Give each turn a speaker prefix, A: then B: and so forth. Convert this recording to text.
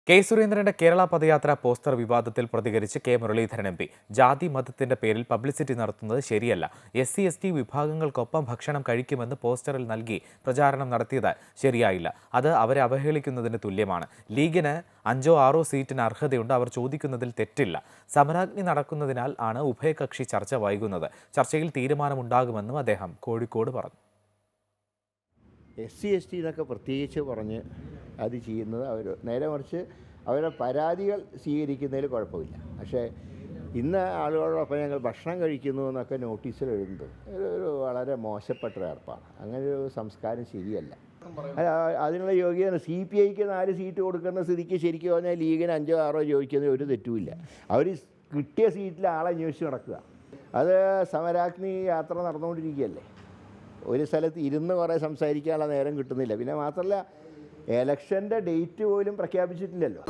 A: K സുരേന്ദ്രന്റെ കേരള പദയാത്ര poster വിവാദത്തിൽ പ്രതികരിച്ച് കെ മുരളീധരൻ എം പി ജാതി മതത്തിന്റെ പേരിൽ പബ്ലിസിറ്റി നടത്തുന്നത് ശരിയല്ല. SC/ST വിഭാഗങ്ങൾക്കൊപ്പം ഭക്ഷണം കഴിക്കുമെന്ന് പോസ്റ്ററിൽ നൽകി പ്രചാരണം നടത്തിയത് ശരിയായില്ല. അത് അവരെ അവഹേളിക്കുന്നതിന് തുല്യമാണ്. ലീഗിന് 5-6 സീറ്റിന് അർഹതയുണ്ട്. അവർ ചോദിക്കുന്നതിൽ തെറ്റില്ല. സമരാഗ്നി നടക്കുന്നതിനാൽ ആണ് ഉഭയകക്ഷി ചർച്ച വൈകുന്നത്. ചർച്ചയിൽ തീരുമാനമുണ്ടാകുമെന്നും അദ്ദേഹം കോഴിക്കോട് പറഞ്ഞു.
B: SC/ST എന്നൊക്കെ പ്രത്യേകിച്ച് പറഞ്ഞ് അത് ചെയ്യുന്നത് നേരെ മറിച്ച് അവരുടെ പരാതികൾ സ്വീകരിക്കുന്നതിൽ കുഴപ്പമില്ല. പക്ഷേ ഇന്ന് ആളുകളോടൊപ്പം ഞങ്ങൾ ഭക്ഷണം കഴിക്കുന്നു എന്നൊക്കെ നോട്ടീസിൽ എഴുതുന്നത് ഒരു വളരെ മോശപ്പെട്ട ഏർപ്പാണ്. അങ്ങനെ ഒരു സംസ്കാരം ശരിയല്ല. അതിനുള്ള യോഗ്യത CPIക്ക് 4 സീറ്റ് കൊടുക്കുന്ന സ്ഥിതിക്ക് ശരിക്കും പറഞ്ഞാൽ ലീഗിന് 5-6 ചോദിക്കുന്നതിൽ ഒരു തെറ്റുമില്ല. അവർ കിട്ടിയ സീറ്റിൽ ആളെ അന്വേഷിച്ച് നടക്കുക. അത് സമരാഗ്നി യാത്ര നടന്നുകൊണ്ടിരിക്കുകയല്ലേ. ഒരു സ്ഥലത്ത് ഇരുന്ന് കുറേ സംസാരിക്കാനുള്ള നേരം കിട്ടുന്നില്ല. പിന്നെ മാത്രമല്ല, എലക്ഷൻ്റെ ഡേറ്റ് പോലും പ്രഖ്യാപിച്ചിട്ടില്ലല്ലോ.